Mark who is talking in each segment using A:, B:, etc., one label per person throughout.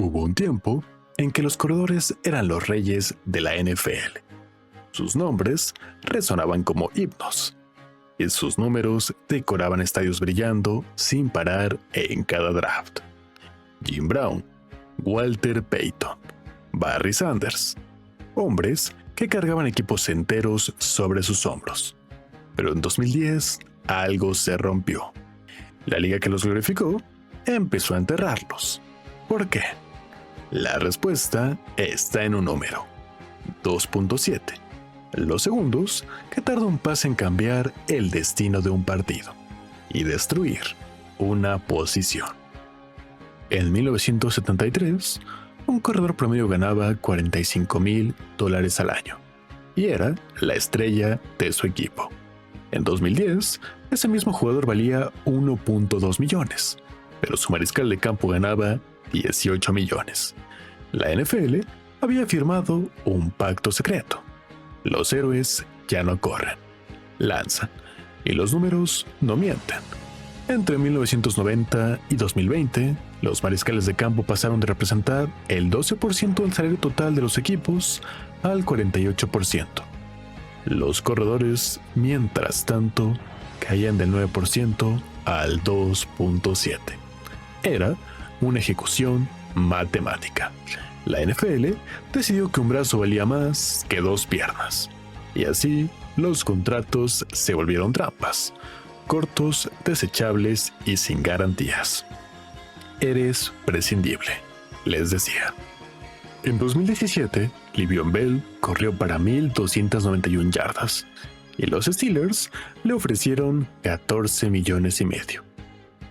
A: Hubo un tiempo en que los corredores eran los reyes de la NFL. Sus nombres resonaban como himnos y sus números decoraban estadios brillando sin parar en cada draft. Jim Brown, Walter Payton, Barry Sanders, hombres que cargaban equipos enteros sobre sus hombros. Pero en 2010 algo se rompió. La liga que los glorificó empezó a enterrarlos. ¿Por qué? La respuesta está en un número: 2.7. Los segundos que tarda un pase en cambiar el destino de un partido y destruir una posición. En 1973, un corredor promedio ganaba $45,000 al año y era la estrella de su equipo. En 2010, ese mismo jugador valía 1.2 millones, pero su mariscal de campo ganaba 18 millones. La NFL había firmado un pacto secreto. Los héroes ya no corren, lanzan, y los números no mienten. Entre 1990 y 2020, los mariscales de campo pasaron de representar el 12% del salario total de los equipos al 48%. Los corredores, mientras tanto, caían del 9% al 2.7%. Era una ejecución matemática. La NFL decidió que un brazo valía más que dos piernas. Y así, los contratos se volvieron trampas, cortos, desechables y sin garantías. Eres prescindible, les decía. En 2017, Le'Veon Bell corrió para 1,291 yardas y los Steelers le ofrecieron 14 millones y medio.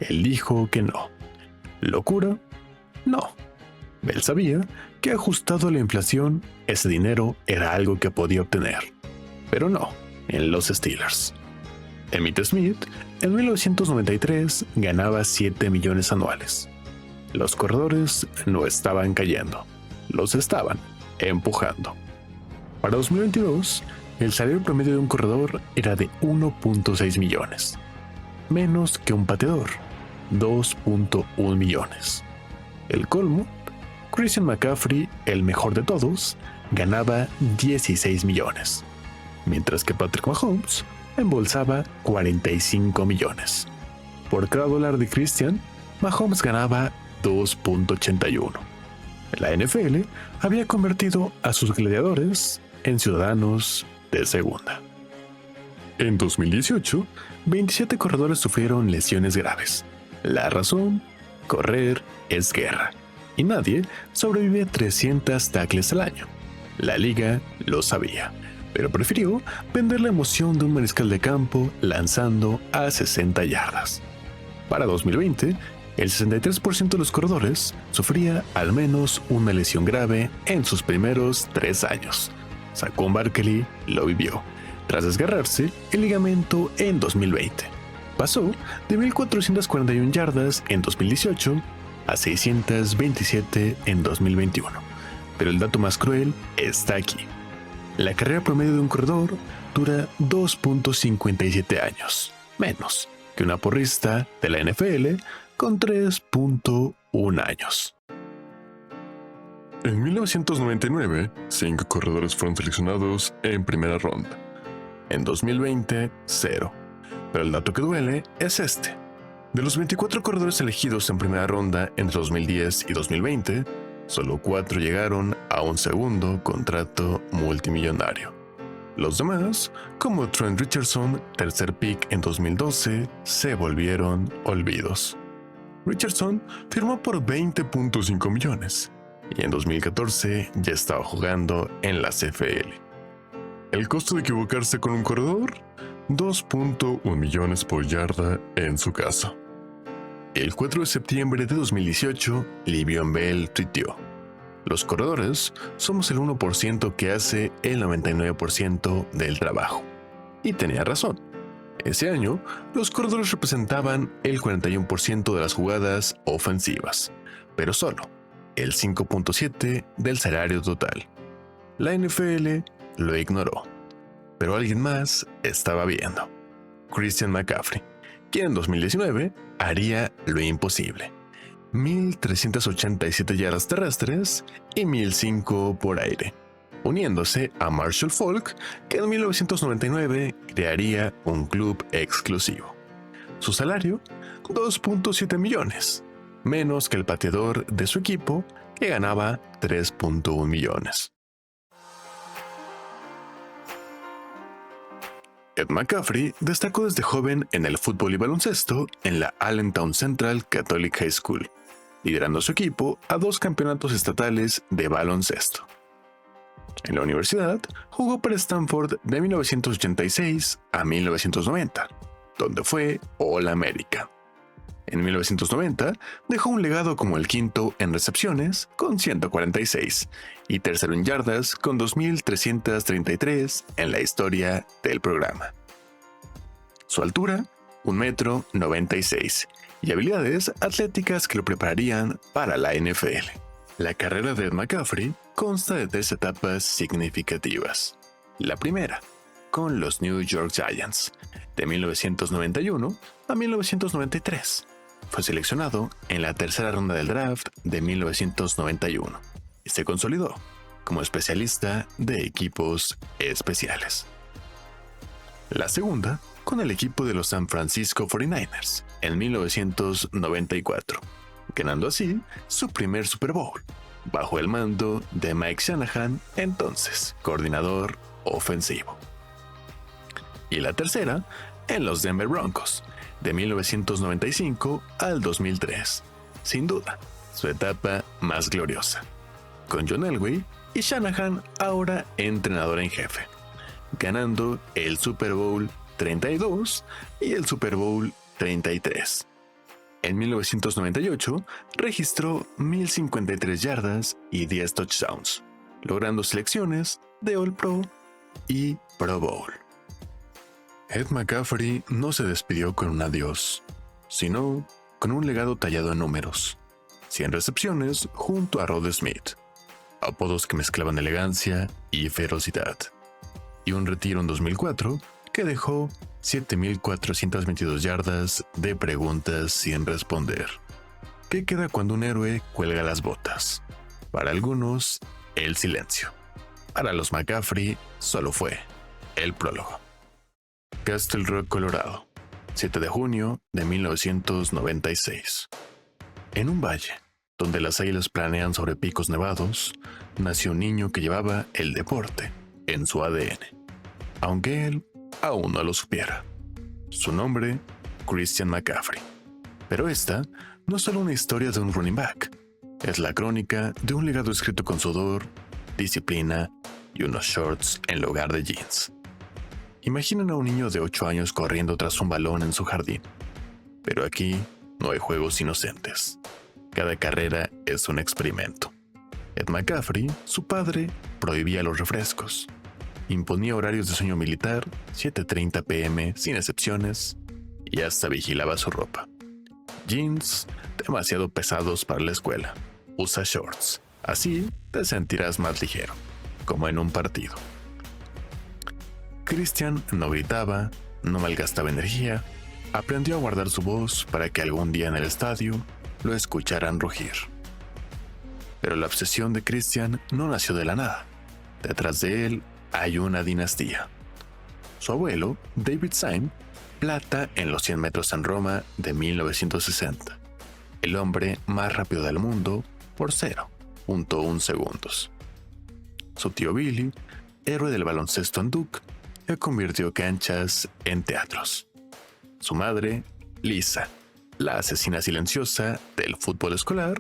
A: Él dijo que no. ¿Locura? No. Bell sabía que ajustado a la inflación, ese dinero era algo que podía obtener. Pero no, en los Steelers. Emmitt Smith, en 1993, ganaba 7 millones anuales. Los corredores no estaban cayendo, los estaban empujando. Para 2022, el salario promedio de un corredor era de 1.6 millones, menos que un pateador, 2.1 millones. El colmo, Christian McCaffrey, el mejor de todos, ganaba 16 millones, mientras que Patrick Mahomes embolsaba 45 millones. Por cada dólar de Christian, Mahomes ganaba 2.81. La NFL había convertido a sus gladiadores en ciudadanos de segunda. En 2018, 27 corredores sufrieron lesiones graves. La razón: correr es guerra, y nadie sobrevive a 300 tackles al año. La liga lo sabía, pero prefirió vender la emoción de un mariscal de campo lanzando a 60 yardas. Para 2020, el 63% de los corredores sufría al menos una lesión grave en sus primeros 3 años. Saquon Barkley lo vivió, tras desgarrarse el ligamento en 2020. Pasó de 1,441 yardas en 2018 a 627 en 2021. Pero el dato más cruel está aquí. La carrera promedio de un corredor dura 2.57 años, menos que una porrista de la NFL con 3.1 años. En 1999, 5 corredores fueron seleccionados en primera ronda. En 2020, 0. Pero el dato que duele es este. De los 24 corredores elegidos en primera ronda entre 2010 y 2020, solo 4 llegaron a un segundo contrato multimillonario. Los demás, como Trent Richardson, tercer pick en 2012, se volvieron olvidos. Richardson firmó por 20.5 millones y en 2014 ya estaba jugando en la CFL. El costo de equivocarse con un corredor: 2.1 millones por yarda en su caso. El 4 de septiembre de 2018, Le'Veon Bell tuiteó: los corredores somos el 1% que hace el 99% del trabajo. Y tenía razón. Ese año, los corredores representaban el 41% de las jugadas ofensivas, pero solo el 5.7% del salario total. La NFL lo ignoró, pero alguien más estaba viendo: Christian McCaffrey, quien en 2019 haría lo imposible. 1,387 yardas terrestres y 1,005 por aire, uniéndose a Marshall Faulk, que en 1999 crearía un club exclusivo. Su salario, 2.7 millones, menos que el pateador de su equipo, que ganaba 3.1 millones. Ed McCaffrey destacó desde joven en el fútbol y baloncesto en la Allentown Central Catholic High School, liderando a su equipo a 2 campeonatos estatales de baloncesto. En la universidad, jugó para Stanford de 1986 a 1990, donde fue All-American. En 1990, dejó un legado como el quinto en recepciones con 146 y tercero en yardas con 2,333 en la historia del programa. Su altura, 1,96 m, y habilidades atléticas que lo prepararían para la NFL. La carrera de Ed McCaffrey consta de 3 etapas significativas. La primera, con los New York Giants, de 1991 a 1993. Fue seleccionado en la tercera ronda del draft de 1991 y se consolidó como especialista de equipos especiales. La segunda, con el equipo de los San Francisco 49ers en 1994, ganando así su primer Super Bowl, bajo el mando de Mike Shanahan, entonces coordinador ofensivo. Y la tercera, en los Denver Broncos, de 1995 al 2003, sin duda, su etapa más gloriosa, con John Elway y Shanahan ahora entrenador en jefe, ganando el Super Bowl 32 y el Super Bowl 33. En 1998 registró 1,053 yardas y 10 touchdowns, logrando selecciones de All Pro y Pro Bowl. Ed McCaffrey no se despidió con un adiós, sino con un legado tallado en números: 100 recepciones junto a Rod Smith, apodos que mezclaban elegancia y ferocidad, y un retiro en 2004 que dejó 7,422 yardas de preguntas sin responder. ¿Qué queda cuando un héroe cuelga las botas? Para algunos, el silencio. Para los McCaffrey, solo fue el prólogo. Castle Rock, Colorado, 7 de junio de 1996. En un valle, donde las águilas planean sobre picos nevados, nació un niño que llevaba el deporte en su ADN, aunque él aún no lo supiera. Su nombre, Christian McCaffrey. Pero esta no es solo una historia de un running back, es la crónica de un legado escrito con sudor, disciplina y unos shorts en lugar de jeans. Imaginen a un niño de 8 años corriendo tras un balón en su jardín. Pero aquí no hay juegos inocentes. Cada carrera es un experimento. Ed McCaffrey, su padre, prohibía los refrescos. Imponía horarios de sueño militar, 7:30 p.m. sin excepciones, y hasta vigilaba su ropa. Jeans demasiado pesados para la escuela. Usa shorts. Así te sentirás más ligero, como en un partido. Christian no gritaba, no malgastaba energía, aprendió a guardar su voz para que algún día en el estadio lo escucharan rugir. Pero la obsesión de Christian no nació de la nada. Detrás de él hay una dinastía. Su abuelo, David Syme, plata en los 100 metros en Roma de 1960. El hombre más rápido del mundo por 0.1 segundos. Su tío Billy, héroe del baloncesto en Duke, que convirtió canchas en teatros. Su madre, Lisa, la asesina silenciosa del fútbol escolar,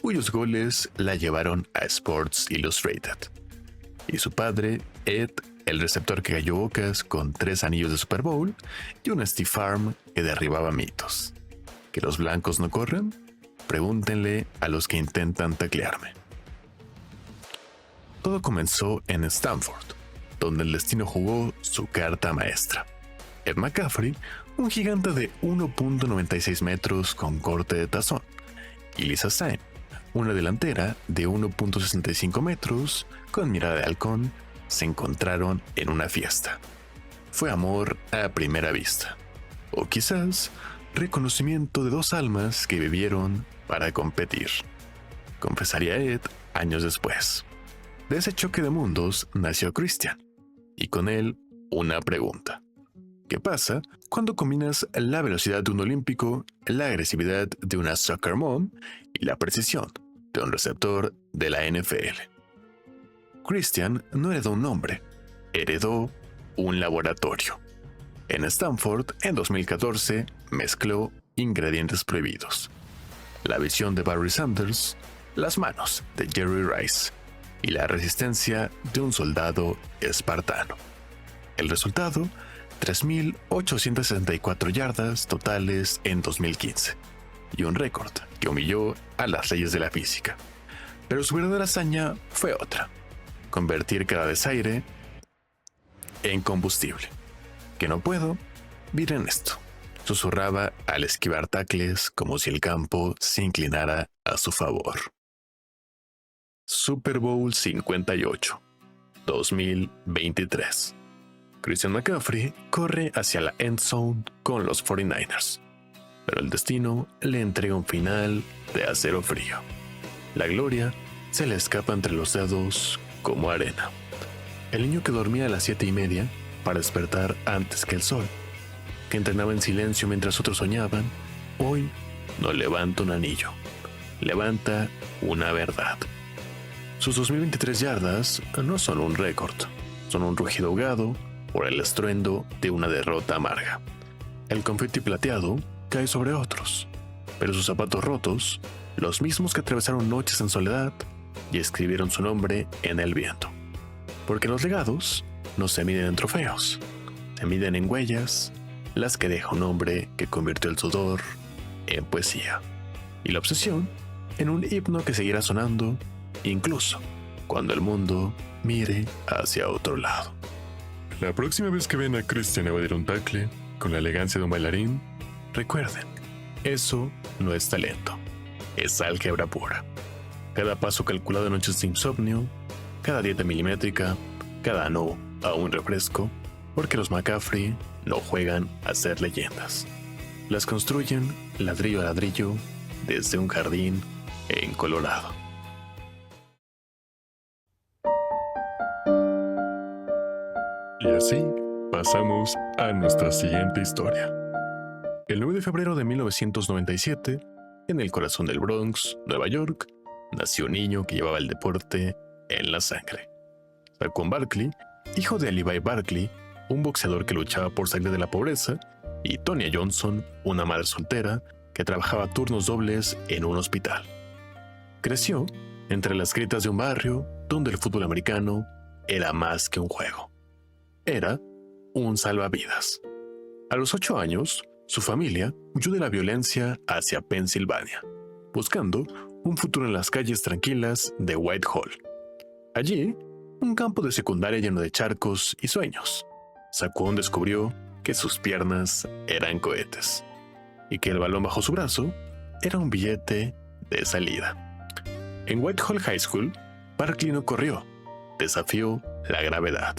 A: cuyos goles la llevaron a Sports Illustrated. Y su padre, Ed, el receptor que cayó bocas con 3 anillos de Super Bowl y un Steve Arm que derribaba mitos. ¿Que los blancos no corren? Pregúntenle a los que intentan taclearme. Todo comenzó en Stanford, donde el destino jugó su carta maestra. Ed McCaffrey, un gigante de 1.96 metros con corte de tazón, y Lisa Syme, una delantera de 1.65 metros con mirada de halcón, se encontraron en una fiesta. Fue amor a primera vista, o quizás reconocimiento de 2 almas que vivieron para competir, confesaría Ed años después. De ese choque de mundos nació Christian, y con él una pregunta. ¿Qué pasa cuando combinas la velocidad de un olímpico, la agresividad de una soccer mom y la precisión de un receptor de la NFL? Christian no heredó un nombre, heredó un laboratorio. En Stanford, en 2014, mezcló ingredientes prohibidos: la visión de Barry Sanders, las manos de Jerry Rice y la resistencia de un soldado espartano. El resultado: 3.864 yardas totales en 2015, y un récord que humilló a las leyes de la física. Pero su verdadera hazaña fue otra: convertir cada desaire en combustible. Que no puedo, miren esto, susurraba al esquivar tackles como si el campo se inclinara a su favor. Super Bowl 58, 2023. Christian McCaffrey corre hacia la end zone con los 49ers, pero el destino le entrega un final de acero frío. La gloria se le escapa entre los dedos como arena. El niño que dormía a las 7:30 para despertar antes que el sol, que entrenaba en silencio mientras otros soñaban, hoy no levanta un anillo, levanta una verdad. Sus 2023 yardas no son un récord, son un rugido ahogado por el estruendo de una derrota amarga. El confeti plateado cae sobre otros, pero sus zapatos rotos, los mismos que atravesaron noches en soledad y escribieron su nombre en el viento. Porque los legados no se miden en trofeos, se miden en huellas, las que deja un hombre que convirtió el sudor en poesía, y la obsesión en un himno que seguirá sonando incluso cuando el mundo mire hacia otro lado. La próxima vez que ven a Christian evadir un tackle con la elegancia de un bailarín, recuerden, eso no es talento, es álgebra pura. Cada paso calculado en noches de insomnio, cada dieta milimétrica, cada no a un refresco, porque los McCaffrey no juegan a ser leyendas. Las construyen ladrillo a ladrillo desde un jardín en Colorado. Y así pasamos a nuestra siguiente historia. El 9 de febrero de 1997, en el corazón del Bronx, Nueva York, nació un niño que llevaba el deporte en la sangre. Saquon Barkley, hijo de Levi Barkley, un boxeador que luchaba por salir de la pobreza, y Tonya Johnson, una madre soltera que trabajaba turnos dobles en un hospital. Creció entre las grietas de un barrio donde el fútbol americano era más que un juego. Era un salvavidas. A los 8 años, su familia huyó de la violencia hacia Pensilvania, buscando un futuro en las calles tranquilas de Whitehall. Allí, un campo de secundaria lleno de charcos y sueños, Saquon descubrió que sus piernas eran cohetes y que el balón bajo su brazo era un billete de salida. En Whitehall High School, Barkley no corrió, desafió la gravedad.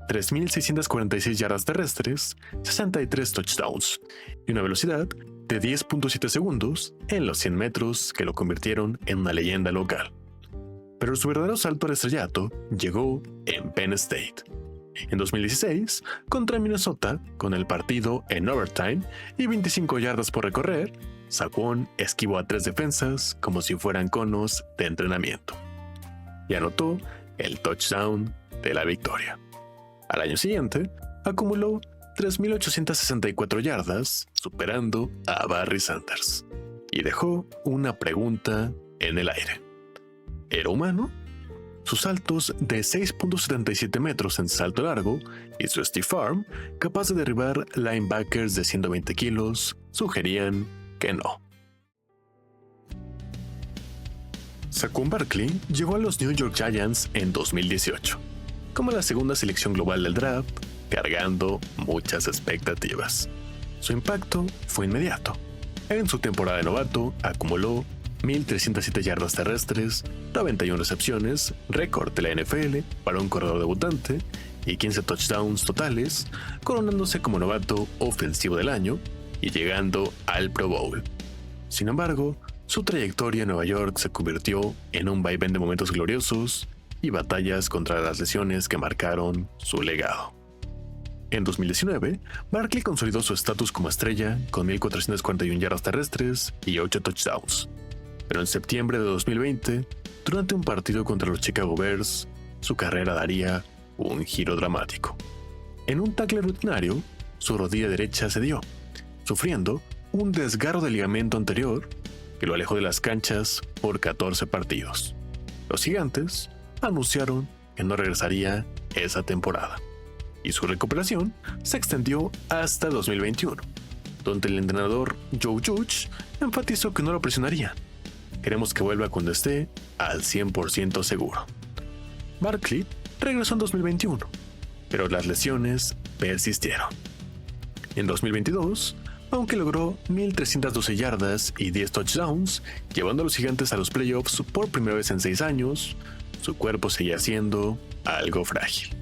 A: 3.646 yardas terrestres, 63 touchdowns y una velocidad de 10.7 segundos en los 100 metros que lo convirtieron en una leyenda local. Pero su verdadero salto al estrellato llegó en Penn State. En 2016, contra Minnesota, con el partido en overtime y 25 yardas por recorrer, Saquon esquivó a 3 defensas como si fueran conos de entrenamiento y anotó el touchdown de la victoria. Al año siguiente, acumuló 3.864 yardas, superando a Barry Sanders, y dejó una pregunta en el aire. ¿Era humano? Sus saltos de 6.77 metros en salto largo y su stiff arm, capaz de derribar linebackers de 120 kilos, sugerían que no. Saquon Barkley llegó a los New York Giants en 2018, como la segunda selección global del draft, cargando muchas expectativas. Su impacto fue inmediato. En su temporada de novato acumuló 1.307 yardas terrestres, 91 recepciones, récord de la NFL para un corredor debutante, y 15 touchdowns totales, coronándose como novato ofensivo del año y llegando al Pro Bowl. Sin embargo, Su trayectoria en Nueva York se convirtió en un vaivén de momentos gloriosos y batallas contra las lesiones que marcaron su legado. En 2019, Barkley consolidó su estatus como estrella con 1,441 yardas terrestres y 8 touchdowns. Pero en septiembre de 2020, durante un partido contra los Chicago Bears, su carrera daría un giro dramático. En un tackle rutinario, su rodilla derecha cedió, sufriendo un desgarro del ligamento anterior que lo alejó de las canchas por 14 partidos. Los Gigantes anunciaron que no regresaría esa temporada, y su recuperación se extendió hasta 2021, donde el entrenador Joe Judge enfatizó que no lo presionaría. Queremos que vuelva cuando esté al 100% seguro. Barkley regresó en 2021, pero las lesiones persistieron. En 2022, aunque logró 1,312 yardas y 10 touchdowns, llevando a los Gigantes a los playoffs por primera vez en 6 años, su cuerpo seguía siendo algo frágil.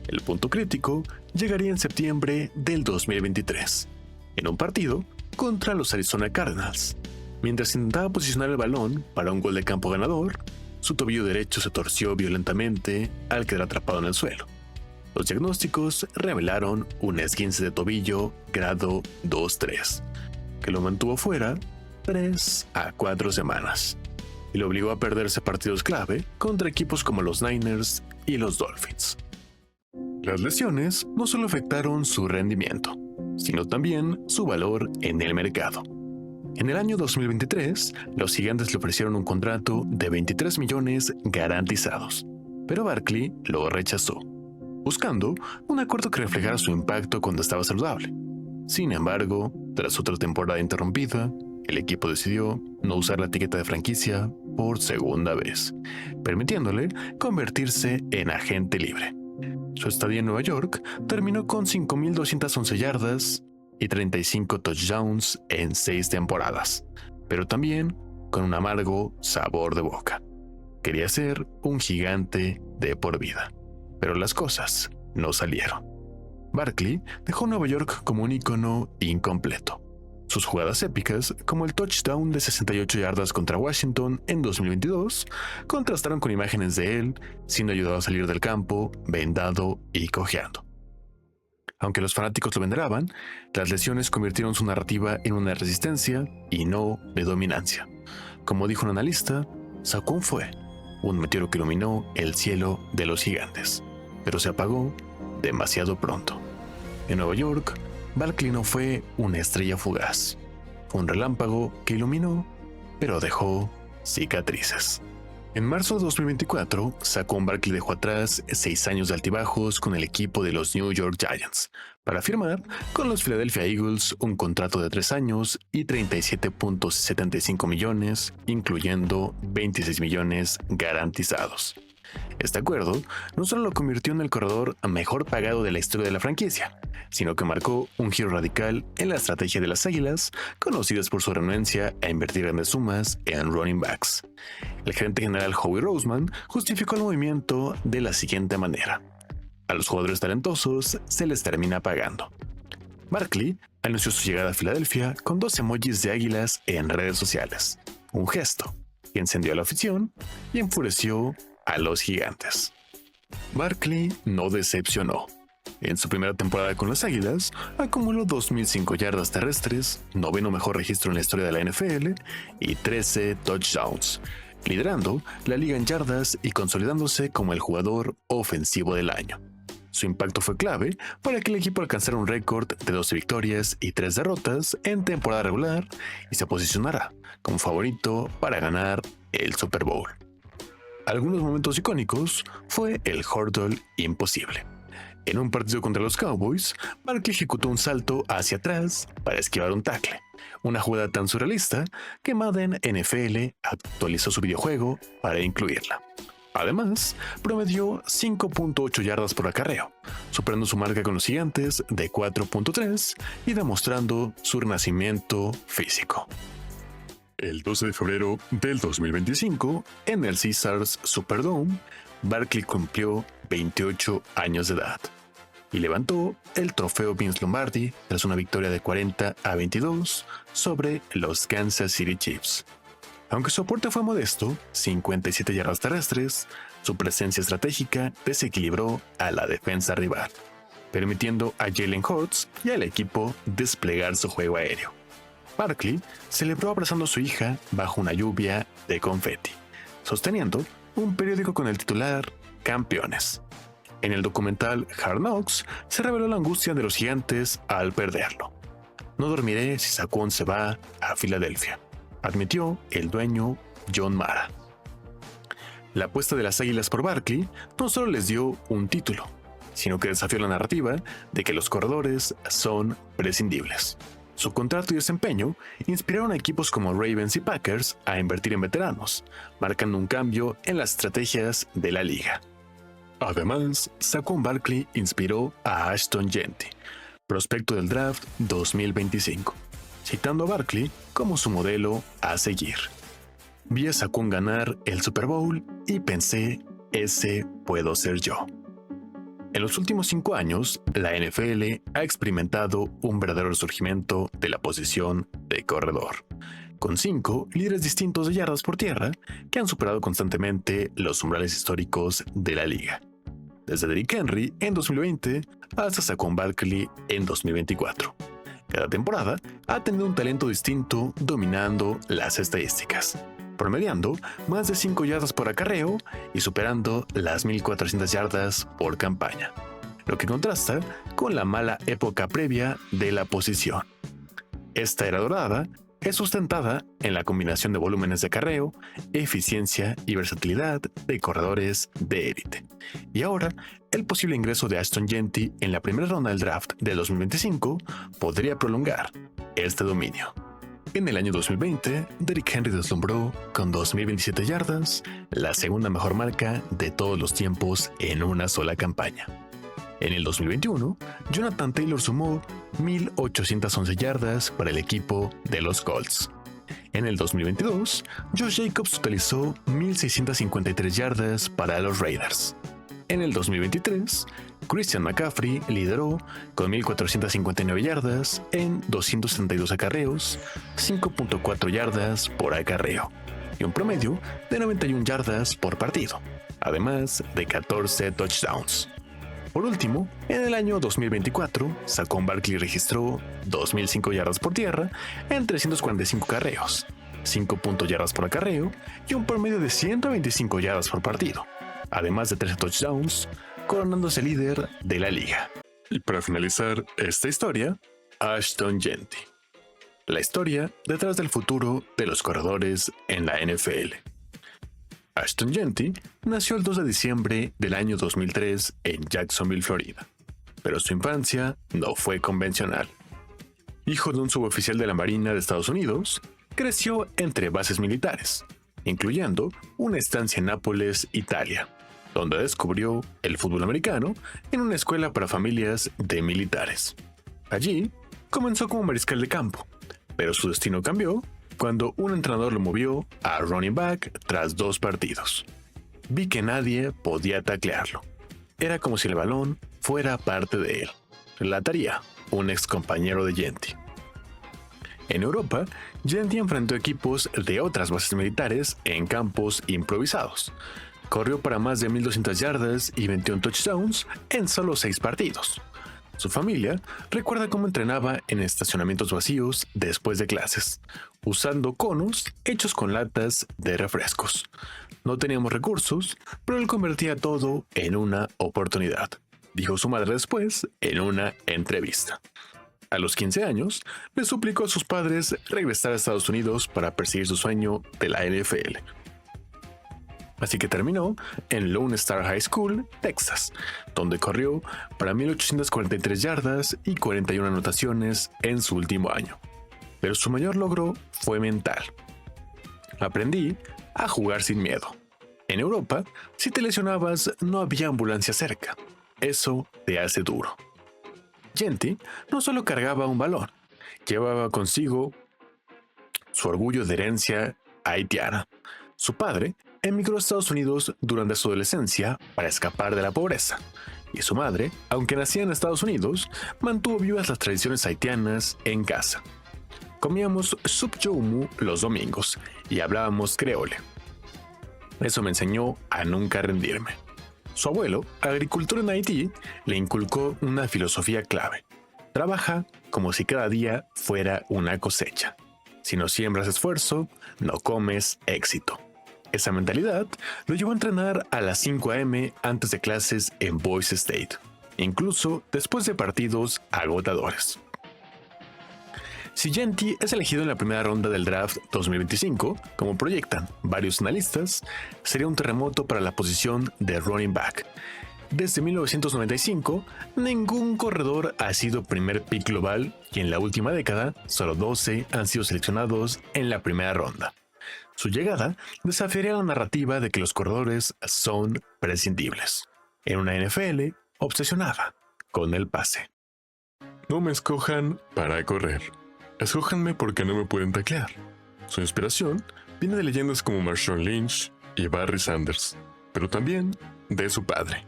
A: El punto crítico llegaría en septiembre del 2023, en un partido contra los Arizona Cardinals. Mientras intentaba posicionar el balón para un gol de campo ganador, su tobillo derecho se torció violentamente al quedar atrapado en el suelo. Los diagnósticos revelaron un esguince de tobillo grado 2-3, que lo mantuvo fuera 3 a 4 semanas y lo obligó a perderse partidos clave contra equipos como los Niners y los Dolphins. Las lesiones no solo afectaron su rendimiento, sino también su valor en el mercado. En el año 2023, los Gigantes le ofrecieron un contrato de 23 millones garantizados, pero Barkley lo rechazó, buscando un acuerdo que reflejara su impacto cuando estaba saludable. Sin embargo, tras otra temporada interrumpida, el equipo decidió no usar la etiqueta de franquicia por segunda vez, permitiéndole convertirse en agente libre. Su estadía en Nueva York terminó con 5,211 yardas y 35 touchdowns en 6 temporadas, pero también con un amargo sabor de boca. Quería ser un gigante de por vida, pero las cosas no salieron. Barkley dejó Nueva York como un ícono incompleto. Sus jugadas épicas, como el touchdown de 68 yardas contra Washington en 2022, contrastaron con imágenes de él siendo ayudado a salir del campo, vendado y cojeando. Aunque los fanáticos lo veneraban, las lesiones convirtieron su narrativa en una resistencia y no de dominancia. Como dijo un analista, Saquon fue un meteoro que iluminó el cielo de los Gigantes, pero se apagó demasiado pronto. En Nueva York, Barkley no fue una estrella fugaz. Fue un relámpago que iluminó, pero dejó cicatrices. En marzo de 2024, Saquon Barkley dejó atrás 6 años de altibajos con el equipo de los New York Giants para firmar con los Philadelphia Eagles un contrato de 3 años y 37.75 millones, incluyendo 26 millones garantizados. Este acuerdo no solo lo convirtió en el corredor mejor pagado de la historia de la franquicia, sino que marcó un giro radical en la estrategia de las Águilas, conocidas por su renuencia a invertir grandes sumas en running backs. El gerente general Howie Roseman justificó el movimiento de la siguiente manera: a los jugadores talentosos se les termina pagando. Barkley anunció su llegada a Filadelfia con 2 emojis de águilas en redes sociales, un gesto que encendió a la afición y enfureció a los Gigantes. Barkley no decepcionó. En su primera temporada con las Águilas, acumuló 2,005 yardas terrestres, 9º mejor registro en la historia de la NFL, y 13 touchdowns, liderando la liga en yardas y consolidándose como el jugador ofensivo del año. Su impacto fue clave para que el equipo alcanzara un récord de 12 victorias y 3 derrotas en temporada regular y se posicionará como favorito para ganar el Super Bowl. Algunos momentos icónicos fue el hurdle imposible. En un partido contra los Cowboys, Barkley ejecutó un salto hacia atrás para esquivar un tackle, una jugada tan surrealista que Madden NFL actualizó su videojuego para incluirla. Además, promedió 5.8 yardas por acarreo, superando su marca con los Gigantes de 4.3 y demostrando su renacimiento físico. El 12 de febrero del 2025, en el Caesars Superdome, Barkley cumplió 28 años de edad y levantó el trofeo Vince Lombardi tras una victoria de 40-22 sobre los Kansas City Chiefs. Aunque su aporte fue modesto, 57 yardas terrestres, su presencia estratégica desequilibró a la defensa rival, permitiendo a Jalen Hurts y al equipo desplegar su juego aéreo. Barkley celebró abrazando a su hija bajo una lluvia de confeti, sosteniendo un periódico con el titular Campeones. En el documental Hard Knocks se reveló la angustia de los gigantes al perderlo. No dormiré si Saquon se va a Filadelfia, admitió el dueño John Mara. La apuesta de las Águilas por Barkley no solo les dio un título, sino que desafió la narrativa de que los corredores son prescindibles. Su contrato y desempeño inspiraron a equipos como Ravens y Packers a invertir en veteranos, marcando un cambio en las estrategias de la liga. Además, Saquon Barkley inspiró a Ashton Jeanty, prospecto del draft 2025, citando a Barkley como su modelo a seguir. Vi a Saquon ganar el Super Bowl y pensé, ese puedo ser yo. En los últimos 5 años, la NFL ha experimentado un verdadero resurgimiento de la posición de corredor, con 5 líderes distintos de yardas por tierra que han superado constantemente los umbrales históricos de la liga, desde Derrick Henry en 2020 hasta Saquon Barkley en 2024. Cada temporada ha tenido un talento distinto dominando las estadísticas, promediando más de 5 yardas por acarreo y superando las 1,400 yardas por campaña, lo que contrasta con la mala época previa de la posición. Esta era dorada es sustentada en la combinación de volúmenes de acarreo, eficiencia y versatilidad de corredores de élite. Y ahora, el posible ingreso de Ashton Jeanty en la primera ronda del draft del 2025 podría prolongar este dominio. En el año 2020, Derrick Henry deslumbró con 2,027 yardas, la segunda mejor marca de todos los tiempos en una sola campaña. En el 2021, Jonathan Taylor sumó 1,811 yardas para el equipo de los Colts. En el 2022, Josh Jacobs totalizó 1,653 yardas para los Raiders. En el 2023, Christian McCaffrey lideró con 1,459 yardas en 272 acarreos, 5.4 yardas por acarreo y un promedio de 91 yardas por partido, además de 14 touchdowns. Por último, en el año 2024, Saquon Barkley registró 2,005 yardas por tierra en 345 acarreos, 5 yardas por acarreo y un promedio de 125 yardas por partido, además de 13 touchdowns, coronándose líder de la liga. Y para finalizar esta historia, Ashton Jeanty. La historia detrás del futuro de los corredores en la NFL. Ashton Jeanty nació el 2 de diciembre del año 2003 en Jacksonville, Florida, pero su infancia no fue convencional. Hijo de un suboficial de la Marina de Estados Unidos, creció entre bases militares, incluyendo una estancia en Nápoles, Italia, donde descubrió el fútbol americano en una escuela para familias de militares. Allí comenzó como mariscal de campo, pero su destino cambió cuando un entrenador lo movió a running back tras 2 partidos. Vi que nadie podía taclearlo. Era como si el balón fuera parte de él, relataría un ex compañero de Jeanty. En Europa, Jeanty enfrentó equipos de otras bases militares en campos improvisados. Corrió para más de 1,200 yardas y 21 touchdowns en solo 6 partidos. Su familia recuerda cómo entrenaba en estacionamientos vacíos después de clases, usando conos hechos con latas de refrescos. No teníamos recursos, pero él convertía todo en una oportunidad, dijo su madre después en una entrevista. A los 15 años, le suplicó a sus padres regresar a Estados Unidos para perseguir su sueño de la NFL. Así que terminó en Lone Star High School, Texas, donde corrió para 1,843 yardas y 41 anotaciones en su último año. Pero su mayor logro fue mental. Aprendí a jugar sin miedo. En Europa, si te lesionabas, no había ambulancia cerca. Eso te hace duro. Jeanty no solo cargaba un balón, llevaba consigo su orgullo de herencia haitiana. Su padre emigró a Estados Unidos durante su adolescencia para escapar de la pobreza, y su madre, aunque nacida en Estados Unidos, mantuvo vivas las tradiciones haitianas en casa. Comíamos sup joumu los domingos y hablábamos creole. Eso me enseñó a nunca rendirme. Su abuelo, agricultor en Haití, le inculcó una filosofía clave. Trabaja como si cada día fuera una cosecha. Si no siembras esfuerzo, no comes éxito. Esa mentalidad lo llevó a entrenar a las 5 a.m. antes de clases en Boise State, incluso después de partidos agotadores. Si Jeanty es elegido en la primera ronda del draft 2025, como proyectan varios analistas, sería un terremoto para la posición de running back. Desde 1995, ningún corredor ha sido primer pick global y en la última década, solo 12 han sido seleccionados en la primera ronda. Su llegada desafiaría la narrativa de que los corredores son prescindibles, en una NFL obsesionada con el pase.
B: No me escojan para correr. Escójanme porque no me pueden taclear. Su inspiración viene de leyendas como Marshawn Lynch y Barry Sanders, pero también de su padre.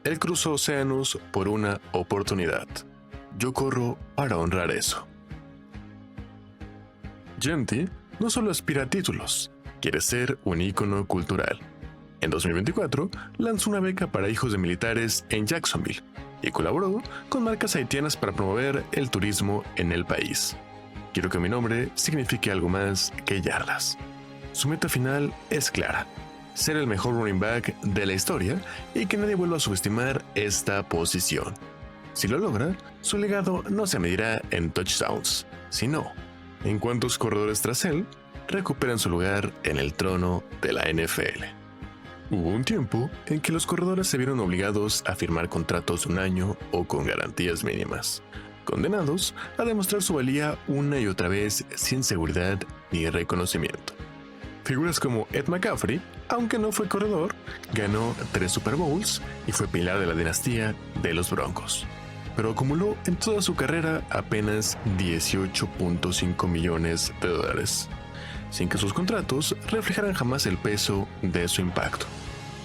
A: Él cruzó océanos por una oportunidad. Yo corro para honrar eso.
B: Jeanty no solo aspira a títulos, quiere ser un ícono cultural. En 2024 lanzó una beca para hijos de militares en Jacksonville y colaboró con marcas haitianas para promover el turismo en el país. Quiero que mi nombre signifique algo más que yardas. Su meta final es clara: ser el mejor running back de la historia y que nadie vuelva a subestimar esta posición. Si lo logra, su legado no se medirá en touchdowns, sino en cuántos corredores tras él recuperan su lugar en el trono de la NFL. Hubo un tiempo en que los corredores se vieron obligados a firmar contratos de un año o con garantías mínimas, condenados a demostrar su valía una y otra vez sin seguridad ni reconocimiento. Figuras como Ed McCaffrey, aunque no fue corredor, ganó 3 Super Bowls y fue pilar de la dinastía de los Broncos, pero acumuló en toda su carrera apenas $18.5 millones, sin que sus contratos reflejaran jamás el peso de su impacto.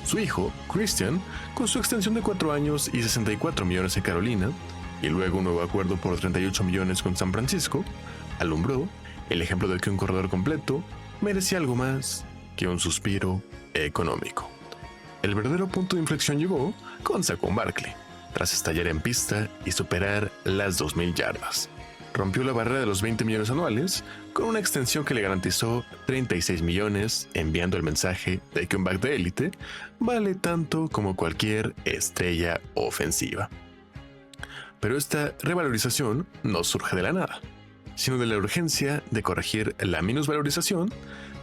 B: Su hijo, Christian, con su extensión de 4 años y $64 millones en Carolina, y luego un nuevo acuerdo por $38 millones con San Francisco, alumbró el ejemplo de que un corredor completo merecía algo más que un suspiro económico. El verdadero punto de inflexión llegó con Saquon Barkley, tras estallar en pista y superar las 2,000 yardas. Rompió la barrera de los 20 millones anuales con una extensión que le garantizó 36 millones, enviando el mensaje de que un back de élite vale tanto como cualquier estrella ofensiva. Pero esta revalorización no surge de la nada, sino de la urgencia de corregir la minusvalorización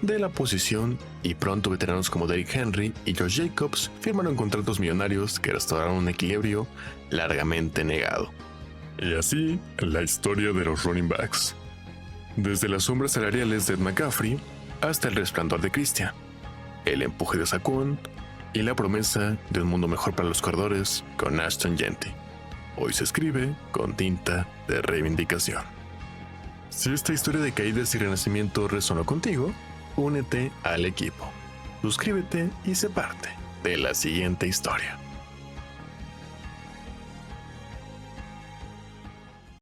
B: de la posición, y pronto veteranos como Derrick Henry y Josh Jacobs firmaron contratos millonarios que restauraron un equilibrio largamente negado. Y así, la historia de los running backs. Desde las sombras salariales de Ed McCaffrey hasta el resplandor de Christian, el empuje de Saquon y la promesa de un mundo mejor para los corredores con Ashton Jeanty. Hoy se escribe con tinta de reivindicación. Si esta historia de caídas y renacimiento resonó contigo, únete al equipo. Suscríbete y sé parte de la siguiente historia.